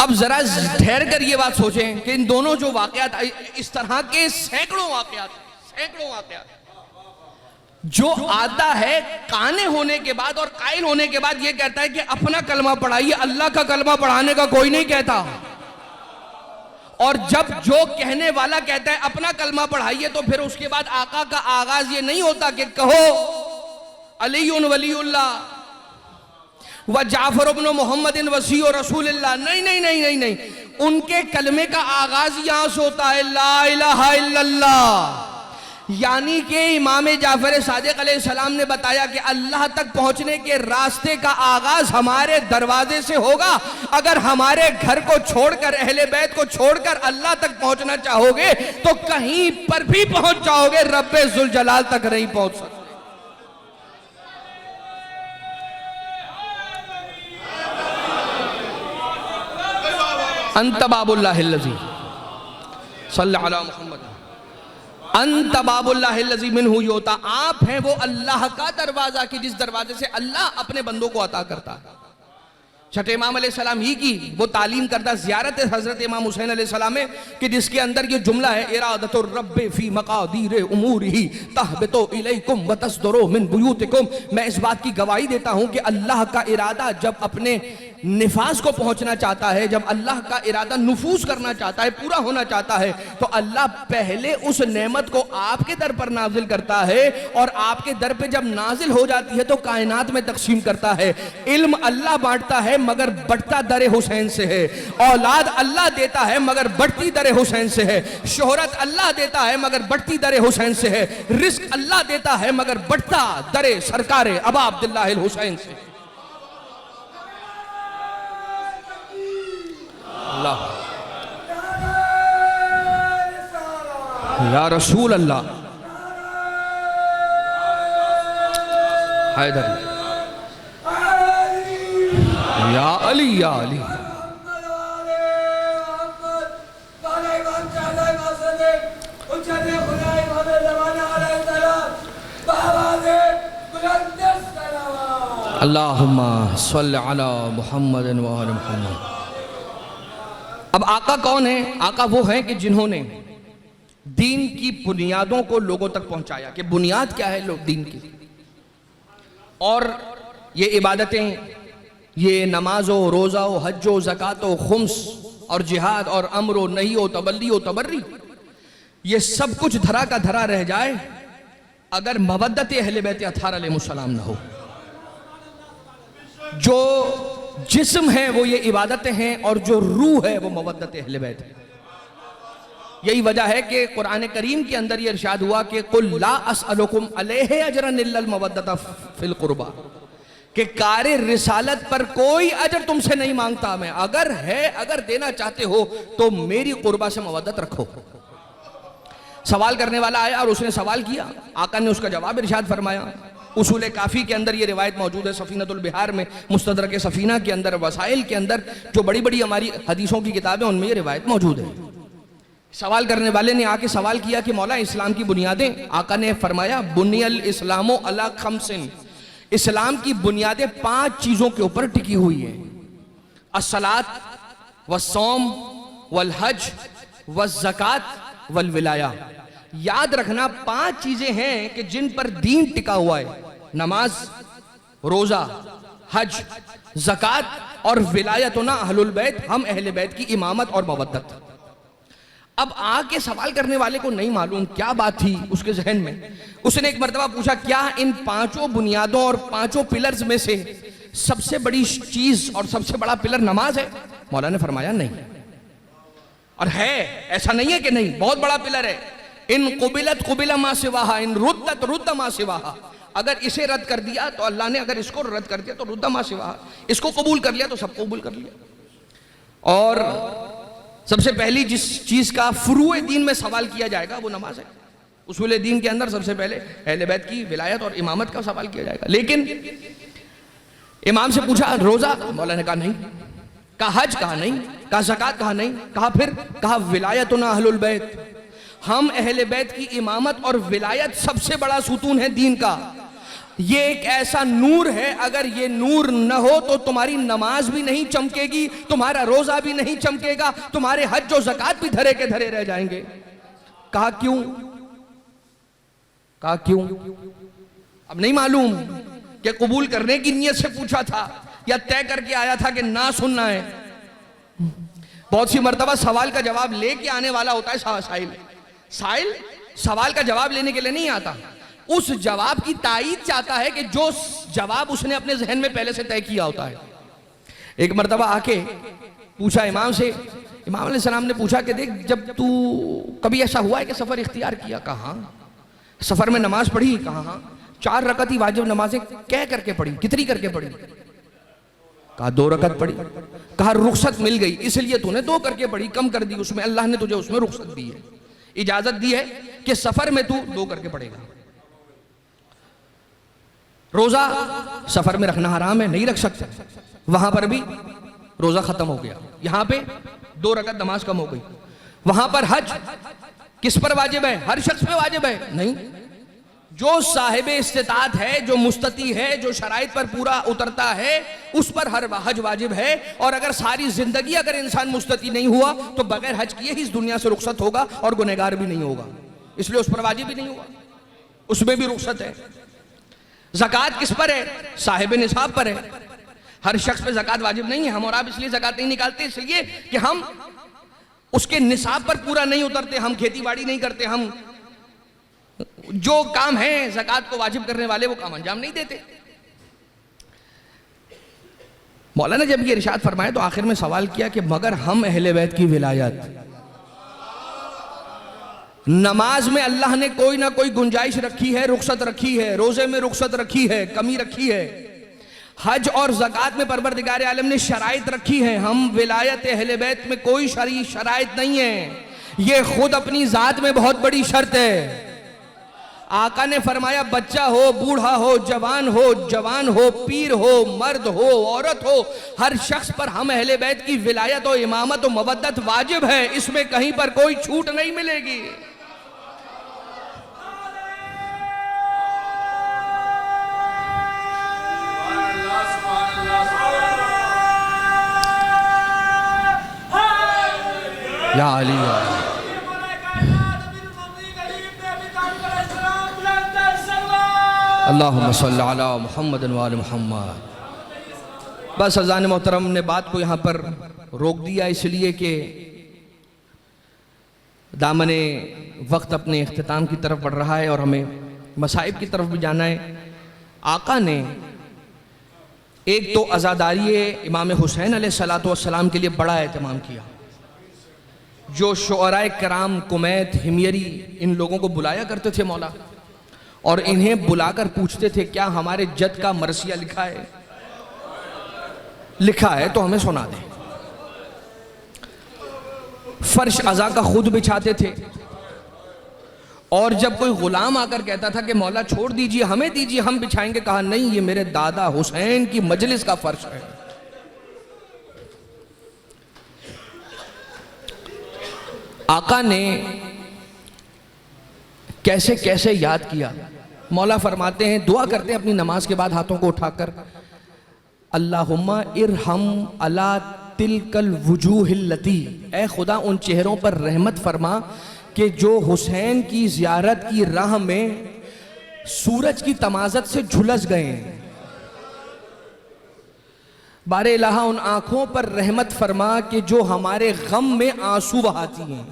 अब जरा ठहर कर ये बात सोचें कि इन दोनों जो वाकयात, इस तरह के सैकड़ों वाकयात जो आता है काने होने के बाद और कायल होने के बाद ये कहता है कि अपना कलमा पढ़ाइए, अल्लाह का कलमा पढ़ाने का कोई नहीं कहता। और जब जो कहने वाला कहता है अपना कलमा पढ़ाइए तो फिर उसके बाद आका का आगाज ये नहीं होता कि कहो अलीउन वलीउल्लाह व जाफर इब्न मोहम्मदिन वसी और रसूलुल्लाह। नहीं नहीं नहीं नहीं नहीं, उनके कलमे का आगाज यहां से होता है ला इलाहा इल्लल्लाह। यानी कि इमाम जाफर सादिक अलैहिस्सलाम ने बताया कि अल्लाह तक पहुंचने के रास्ते का आगाज हमारे दरवाजे से होगा। अगर हमारे घर को छोड़कर, अहले बैत को छोड़कर अल्लाह तक पहुंचना चाहोगे तो कहीं पर भी पहुंच जाओगे, रब्बे जुल जलाल तक नहीं पहुंच सकते। अंत बाबुल्लाहिल्लज़ी सल्लल्लाहु अलैहि मुहम्मद, अंत बाबुल्लाहिल्लज़ी मिन्हु योता। आप हैं वो अल्लाह का दरवाजा कि जिस दरवाजे से अल्लाह अपने बंदों को अता करता है। छठे इमाम अलैहिस्सलाम ही की वो तालीम करता ज़ियारत हज़रत इमाम हुसैन अलैहिस्सलाम में कि जिसके अंदर ये जुमला है इरादतुर रब्बि फी मकादीर उमूरिही तहबतु इलैकुम व तस्दुरु मिन बुयूतिकुम। मैं इस बात की गवाही देता हूँ कि अल्लाह का इरादा जब अपने निफाज को पहुंचना चाहता है, जब अल्लाह का इरादा नुफूज करना चाहता है, पूरा होना चाहता है, तो अल्लाह पहले उस नेमत को आपके दर पर नाजिल करता है, और आपके दर पे जब नाजिल हो जाती है तो कायनात में तकसीम करता है। इल्म अल्लाह बांटता है मगर बढ़ता दर हुसैन से है, औलाद अल्लाह देता है मगर बढ़ती दर हुसैन से है, शोहरत अल्लाह देता है मगर बढ़ती दर हुसैन से है, रिस्क अल्लाह देता है मगर बढ़ता दर सरकारे अबा अब्दुल्लाह हुसैन से। अल्लाह या रसूल अल्लाह हैदर या अली या अली। अल्लाहुम्मा सल्लि अला मुहम्मद व आलि मुहम्मद। अब आका कौन है? आका वो हैं कि जिन्होंने दीन की बुनियादों को लोगों तक पहुंचाया कि बुनियाद क्या है लोग दीन की, और ये इबादतें, ये नमाजो, रोज़ा, हज्जो, ज़कातो, खुम्स और जिहाद और अमरो, नहीं हो, तबल्ली हो, तबर्री, ये सब कुछ धरा का धरा रह जाए अगर मवद्दत अहले बैत अत्हार अलैहिस्सलाम न हो। जो जिस्म है वो ये इबादतें हैं और जो रूह है वो मवद्दत अहले बैत है। यही वजह है कि कुरान करीम के अंदर ये इरशाद हुआ कि कुल ला अस्अलुकुम अलैहि अजरन इल्लल मवद्दत फिल कुर्बा, कि कार्य रिसालत पर कोई अजर तुमसे नहीं मांगता मैं, अगर है, अगर देना चाहते हो तो मेरी कुर्बा से मवद्दत रखो। सवाल करने वाला आया और उसने सवाल किया, आका ने उसका जवाब इरशाद फरमाया। उसूल काफ़ी के अंदर ये रिवायत मौजूद है, सफ़ीनतुल बिहार में, मुस्तदरक सफ़ीना के अंदर, वसाइल के अंदर, जो बड़ी बड़ी हमारी हदीसों की किताबें उनमें ये रिवायत मौजूद है। सवाल करने वाले ने आके सवाल किया कि मौला इस्लाम की बुनियादें, आका ने फरमाया बुनियल इस्लामो अला खमसिन, इस्लाम की बुनियादें 5 चीज़ों के ऊपर टिकी हुई हैं। अस्सलात वस्सौम वल हज वज़्ज़कात वल विलाया। याद रखना 5 चीजें हैं कि जिन पर दीन टिका हुआ है, नमाज, रोजा, हज, ज़कात और विलायतुना अहलुल बैत, हम अहले बैत की इमामत और मवद्दत। अब आके सवाल करने वाले को नहीं मालूम क्या बात थी उसके जहन में। उसने एक मर्तबा पूछा, क्या इन 5 बुनियादों और 5 पिलर्स में से सबसे बड़ी चीज और सबसे बड़ा पिलर नमाज है? मौला ने फरमाया नहीं। और है, ऐसा नहीं है कि नहीं, बहुत बड़ा पिलर है। इन कुबिलत कुबिला मा सिवाहा, इन रुद्दत रुद्द मा सिवाहा, अगर इसे रद्द कर दिया तो अल्लाह ने, अगर इसको रद्द कर दिया तो रुद्द मा सिवाहा, इसको कबूल कर लिया तो सब कबूल कर लिया। और सबसे पहली जिस चीज का फुरूए दीन में सवाल किया जाएगा वो नमाज है। उसूल दीन के अंदर सबसे पहले अहले बैत की विलायत और इमामत का सवाल किया जाएगा। लेकिन इमाम से पूछा रोजा, मौला ने कहा नहीं। कहा हज, कहा नहीं। कहा ज़कात, कहा नहीं। कहा फिर, कहा विलायतुना अहलुल बैत, हम अहले बैत की इमामत और विलायत सबसे बड़ा सुतून है दीन का। ये एक ऐसा नूर है, अगर ये नूर न हो तो तुम्हारी नमाज भी नहीं चमकेगी, तुम्हारा रोजा भी नहीं चमकेगा, तुम्हारे हज और ज़कात भी धरे के धरे रह जाएंगे। कहा क्यों? कहा क्यों? अब नहीं मालूम कि कबूल करने की नीयत से पूछा था या तय करके आया था कि ना सुनना है। बहुत सी मर्तबा सवाल का जवाब लेके आने वाला होता है साहिल। साहिल सवाल का जवाब लेने के लिए नहीं आता, उस जवाब की तायीद चाहता है कि जो जवाब उसने अपने जहन में पहले से तय किया होता है। एक मर्तबा आके पूछा इमाम से, इमाम अलैहिस्सलाम ने पूछा कि देख, जब तू कभी ऐसा हुआ है कि सफर इख्तियार किया? कहा सफर में नमाज पढ़ी? कहा 4 रकअत ही वाजिब नमाजें कह करके पढ़ी। कितनी करके पढ़ी? कहा 2 रकअत पढ़ी। कहा रुखसत मिल गई इसलिए तूने 2 करके पढ़ी, कम कर दी उसमें, अल्लाह ने तुझे उसमें रुखसत दी है, इजाजत दी है कि सफर में तू 2 करके पढ़ेगा। रोजा सफर में रखना हराम है, नहीं रख सकते, वहां पर भी रोजा खत्म हो गया। यहां पे 2 रकअत नमाज कम हो गई। वहां पर हज किस पर वाजिब है? हर शख्स पे वाजिब है? नहीं, जो साहिब इस्तिताअत है, जो मुस्तती है, जो शराइत पर पूरा उतरता है, उस पर हर हज वाजिब है। और अगर सारी जिंदगी अगर इंसान मुस्तती नहीं हुआ तो बगैर हज किए ही इस दुनिया से रुखसत होगा और गुनहगार भी नहीं होगा, इसलिए उस पर वाजिब ही नहीं हुआ, उसमें भी रुखसत है। ज़कात किस पर है? साहिब निसाब पर है। हर शख्स पे ज़कात वाजिब नहीं है। हम और आप इसलिए ज़कात नहीं निकालते, इसलिए कि हम उसके निसाब पर पूरा नहीं उतरते, हम खेती बाड़ी नहीं करते, हम जो काम है ज़कात को वाजिब करने वाले वो काम अंजाम नहीं देते। मौला ने जब ये इरशाद फरमाया तो आखिर में सवाल किया कि मगर हम अहले बैत की विलायत, नमाज में अल्लाह ने कोई ना कोई गुंजाइश रखी है, रुखसत रखी है, रोजे में रुखसत रखी है, कमी रखी है, हज और ज़कात में परवरदिगार आलम ने शराइत रखी है, हम विलायत अहले बैत में कोई शराइत नहीं है, ये खुद अपनी जात में बहुत बड़ी शर्त है। आका ने फरमाया बच्चा हो, बूढ़ा हो, जवान हो, पीर हो, मर्द हो, औरत हो, हर शख्स पर हम अहले बैत की विलायत और इमामत और मवद्दत वाजिब है, इसमें कहीं पर कोई छूट नहीं मिलेगी। या अली या अल्लाहुम्मा सल्ली अला मुहम्मद व आले मुहम्मद। बस अज़ान मोहतरम ने बात को यहाँ पर रोक दिया इसलिए कि दामने वक्त अपने इख्तिताम की तरफ बढ़ रहा है और हमें मसाइब की तरफ भी जाना है। आका ने एक तो अज़ादारी इमाम हुसैन अलैहिस्सलातु वस्सलाम के लिए बड़ा एहतमाम किया। जो शुअराए कराम, कुमैत, हिमयरी, इन लोगों को बुलाया करते थे मौला, और इन्हें बुलाकर पूछते थे क्या हमारे जद का मरसिया लिखा है? लिखा है तो हमें सुना दे। फर्श अज़ा का खुद बिछाते थे, और जब कोई गुलाम आकर कहता था कि मौला छोड़ दीजिए, हमें दीजिए, हम बिछाएंगे, कहा नहीं, ये मेरे दादा हुसैन की मजलिस का फर्श है। आका ने कैसे कैसे याद किया। मौला फरमाते हैं, दुआ करते हैं अपनी नमाज के बाद हाथों को उठाकर, अल्लाहुम्मा इरहम अला तिलकल वुजूहिल्लती, ऐ खुदा उन चेहरों पर रहमत फरमा कि जो हुसैन की ज़ियारत की राह में सूरज की तमाज़त से झुलस गए हैं। बारे इलाहा उन आँखों पर रहमत फरमा कि जो हमारे गम में आंसू बहाती हैं।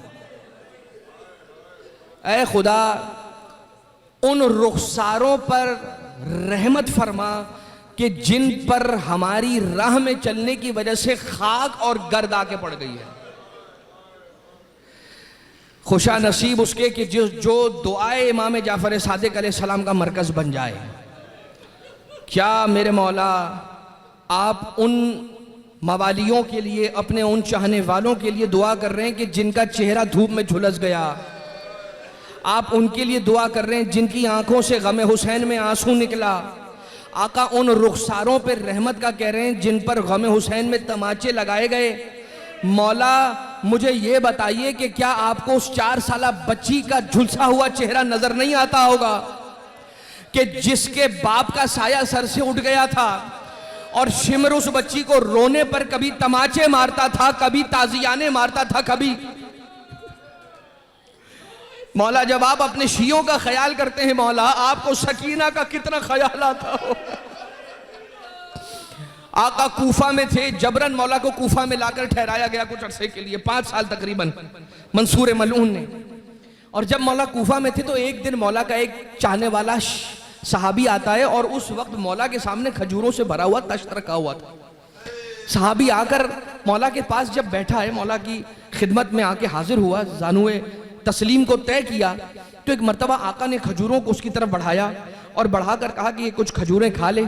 ऐ खुदा उन रुखसारों पर रहमत फरमा कि जिन पर हमारी राह में चलने की वजह से खाक और गर्द आके पड़ गई है। खुशा नसीब उसके कि जो दुआए इमाम जाफर सादिक अलैहिस्सलाम का मरकज़ बन जाए। क्या मेरे मौला आप उन मवालियों के लिए, अपने उन चाहने वालों के लिए दुआ कर रहे हैं कि जिनका चेहरा धूप में झुलस गया। आप उनके लिए दुआ कर रहे हैं जिनकी आंखों से गम हुसैन में आंसू निकला। आका उन रुखसारों पर रहमत का कह रहे हैं जिन पर गम हुसैन में तमाचे लगाए गए। मौला मुझे ये बताइए कि क्या आपको उस 4 साला बच्ची का झुलसा हुआ चेहरा नजर नहीं आता होगा कि जिसके बाप का साया सर से उठ गया था, और शिमर उस बच्ची को रोने पर कभी तमाचे मारता था, कभी ताजियाने मारता था, कभी। मौला जब आप अपने शियों का ख्याल करते हैं मौला, आपको सकीना का कितना ख्याल आता हो। आका कूफा में थे, जबरन मौला को कूफा में लाकर ठहराया गया कुछ अरसे के लिए, 5 साल तकरीबन, मंसूर मलऊन ने। और जब मौला कूफा में थे तो एक दिन मौला का एक चाहने वाला सहाबी आता है, और उस वक्त मौला के सामने खजूरों से भरा हुआ तश्त रखा हुआ था। सहाबी आकर मौला के पास जब बैठा है, मौला की खिदमत में आके हाजिर हुआ, जानुए तस्लीम को तय किया, तो एक मर्तबा आका ने खजूरों को उसकी तरफ बढ़ाया और बढ़ाकर कहा कि ये कुछ खजूरें खा ले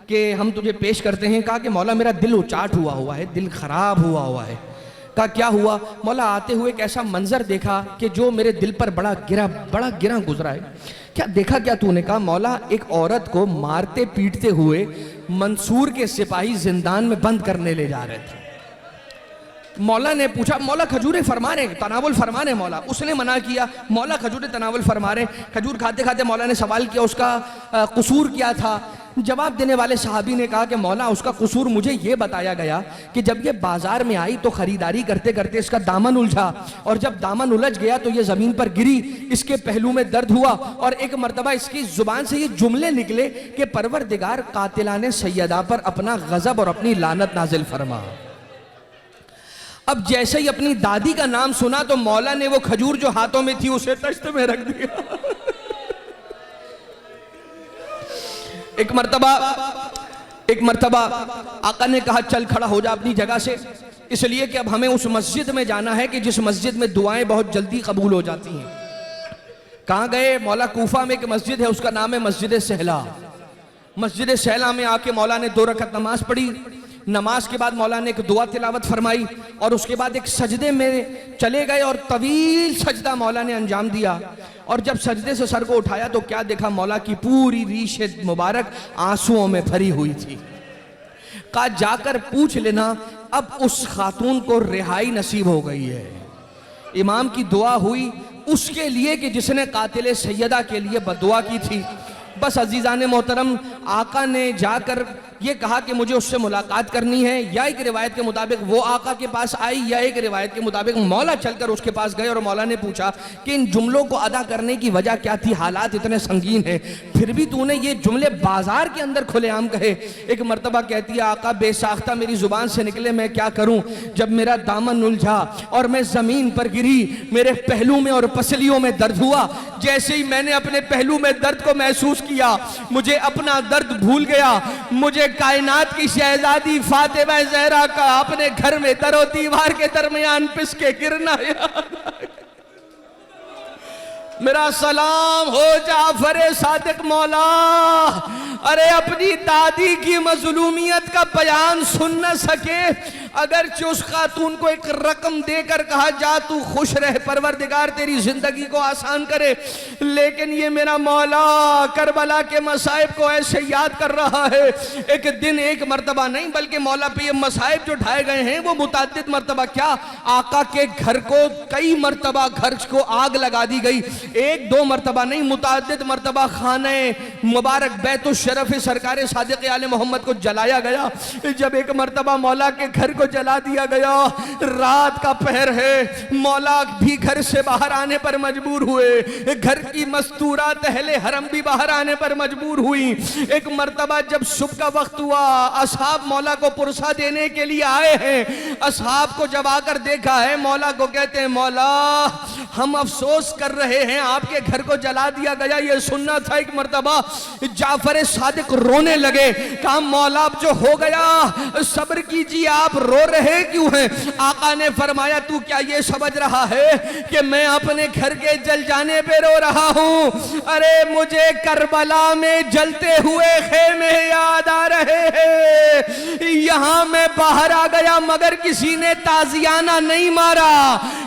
कि हम तुझे पेश करते हैं। कहा कि मौला मेरा दिल उचाट हुआ है, दिल खराब हुआ है। कहा क्या हुआ? मौला आते हुए एक ऐसा मंजर देखा कि जो मेरे दिल पर बड़ा गिरा गुजरा है। क्या देखा क्या तूने? कहा मौला एक औरत को मारते पीटते हुए मंसूर के सिपाही जिंदान में बंद करने ले जा रहे थे। मौला ने पूछा, मौला खजूरें फरमा रहे, तनावुल फरमा रहे। मौला उसने मना किया, मौला खजूरें तनावुल फरमा रहे। खजूर खाते खाते मौला ने सवाल किया उसका कसूर क्या था। जवाब देने वाले सहाबी ने कहा कि मौला उसका कसूर मुझे ये बताया गया कि जब ये बाजार में आई तो खरीदारी करते करते इसका दामन उलझा, और जब दामन उलझ गया तो ये जमीन पर गिरी, इसके पहलू में दर्द हुआ, और एक मर्तबा इसकी जुबान से ये जुमले निकले कि परवरदिगार कातिलाने सैयदा पर अपना गजब और अपनी लानत नाजिल फरमा। अब जैसे ही अपनी दादी का नाम सुना तो मौला ने वो खजूर जो हाथों में थी उसे तश्त में रख दिया। एक मर्तबा आका ने कहा चल खड़ा हो जा अपनी जगह से, इसलिए कि अब हमें उस मस्जिद में जाना है कि जिस मस्जिद में दुआएं बहुत जल्दी कबूल हो जाती हैं। कहाँ गए? मौला कूफा में एक मस्जिद है, उसका नाम है मस्जिद सहला। मस्जिद सहला में आके मौला ने 2 रकअत नमाज पढ़ी। नमाज के बाद मौला ने एक दुआ तिलावत फरमाई, और उसके बाद एक सजदे में चले गए, और तवील सजदा मौला ने अंजाम दिया। और जब सजदे से सर को उठाया तो क्या देखा? मौला की पूरी रीश मुबारक आंसुओं में भरी हुई थी। कहा जाकर पूछ लेना अब उस खातून को रिहाई नसीब हो गई है। इमाम की दुआ हुई उसके लिए कि जिसने कातिल सैयदा के लिए बदुआ की थी। बस अजीज़ान मोहतरम, आका ने जाकर ये कहा कि मुझे उससे मुलाकात करनी है, या एक रिवायत के मुताबिक वो आका के पास आई, या एक रिवायत के मुताबिक मौला चलकर उसके पास गए और मौला ने पूछा कि इन जुमलों को अदा करने की वजह क्या थी, हालात इतने संगीन हैं, फिर भी तूने ये जुमले बाजार के अंदर खुलेआम कहे। एक मर्तबा कहती है आका बेसाख्ता मेरी जुबान से निकले, मैं क्या करूं, जब मेरा दामन उलझा और मैं जमीन पर गिरी, मेरे पहलू में और पसलियों में दर्द हुआ। जैसे ही मैंने अपने पहलू में दर्द को महसूस किया, मुझे अपना दर्द भूल गया, मुझे कायनात की शहजादी फातिमा ज़हरा का अपने घर में दरो दीवार के दरमियान पिस के गिरना याद। मेरा सलाम हो जाफर सादिक मौला, अरे अपनी दादी की मजलूमियत का बयान सुन न सके, अगर उस खातून को एक रकम देकर कहा जा तू खुश रह, परवरदिगार तेरी जिंदगी को आसान करे, लेकिन ये मेरा मौला करबला के मसाइब को ऐसे याद कर रहा है। एक दिन एक मर्तबा नहीं बल्कि मौला पे ये मसाइब जो ढाए गए हैं वो मुताद्दिद मर्तबा, क्या आका के घर को कई मर्तबा घर को आग लगा दी गई, एक दो मर्तबा नहीं मुताद्दिद मर्तबा खाने मुबारक बैतुल शरफ सरकार सादिक आले मोहम्मद को जलाया गया। जब एक मर्तबा मौला के घर को जला दिया गया, रात का पहर है, मौला भी घर से बाहर आने पर मजबूर हुए, घर की मस्तूरात अहले हरम भी बाहर आने पर मजबूर हुई। एक मर्तबा जब सुबह का वक्त हुआ, असहाब मौला को पुरसा देने के लिए आए हैं, असहाब को जब आकर देखा है, मौला को कहते हैं मौला हम अफसोस कर रहे हैं आपके घर को जला दिया गया, ये सुनना था। एक मर्तबा जाफर सादिक रोने लगे, कहा मौला जो हो गया सब्र कीजिए, आप रो रहे क्यों हैं? आका ने फरमाया तू क्या ये समझ रहा है कि मैं अपने घर के जल जाने पे रो रहा हूं? अरे मुझे करबला में जलते हुए खेमे याद आ रहे हैं। यहां मैं बाहर आ गया मगर किसी ने ताजियाना नहीं मारा।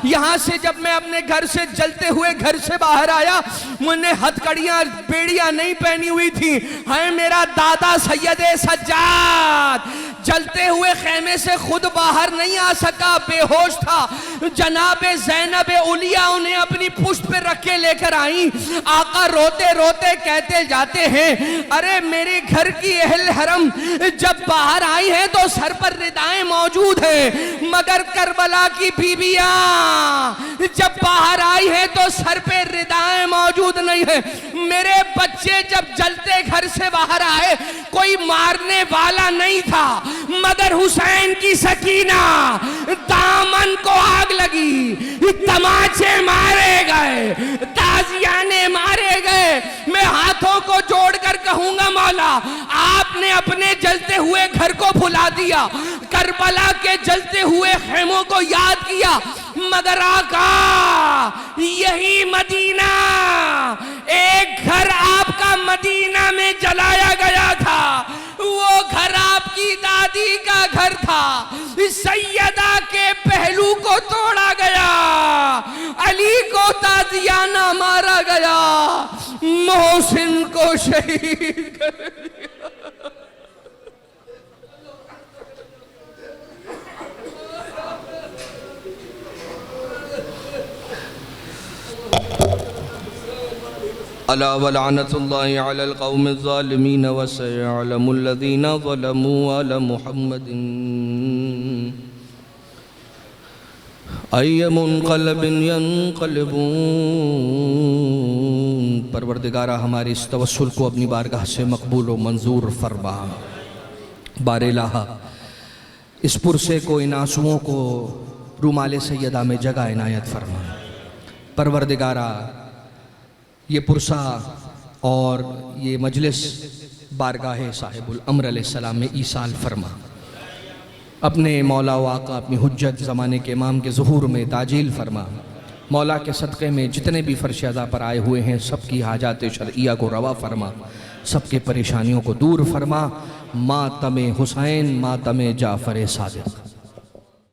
यहां से जब मैं अपने घर से जलते हुए घर से बाहर आया, मुझे हथकड़ियां बेड़ियां नहीं पहनी हुई थी। है मेरा दादा सैयदे सज्जाद जलते हुए खेमे से खुद बाहर नहीं आ सका, बेहोश था। जनाबे ज़ैनब उलिया उन्हें अपनी पुष्ट पे रख के लेकर आई। आका रोते रोते कहते जाते हैं अरे मेरे घर की अहल हरम जब बाहर आई है तो सर पर रिदाएं मौजूद है, मगर करबला की बीबियां जब बाहर आई है तो सर पे रिदाएं मौजूद नहीं है। मेरे बच्चे जब जलते घर से बाहर आए कोई मारने वाला नहीं था, मगर हुसैन की सकीना दामन को आग लगी, तमाचे मारे गए, ताजियाने मारे गए। मैं हाथों को जोड़कर कहूंगा मौला आपने अपने जलते हुए घर को भुला दिया, करबला के जलते हुए खेमों को याद किया, मगर आका यही मदीना, एक घर आपका मदीना में जलाया गया था, वो घर आपकी दादी का घर था। सैयदा के पहलू को तोड़ा गया, अली को ताजियाना मारा गया, मोहसिन को शहीद कर दिया। अला वलानतुल्लाहि अलल कौमिज़ ज़ालिमीन व सयअलमुल लज़ीना ज़लमू अला मुहम्मदिन अय्य मुनक़लबिन यनक़लिबून। परवरदिगारा हमारे इस तवस्सुल को अपनी बारगाह से मकबूल व मंजूर फरमा। बारिलाहा इस पुरसे को, इन आंसुओं को रुमाले सैयदा में जगह इनायत फरमा। परवरदिगारा ये पुरसा और ये मजलिस बारगाह साहिबुल अम्र अलैहिस्सलाम में ईसाल फरमा। अपने मौला व आका अपनी हुज्जत ज़माने के इमाम के ज़ुहूर में ताजील फरमा। मौला के सदक़े में जितने भी फ़र्श अज़ा पर आए हुए हैं सबकी हाजात शरइया को रवा फरमा, सबके परेशानियों को दूर फरमा। मातम हुसैन मातम जाफ़र सादिक़।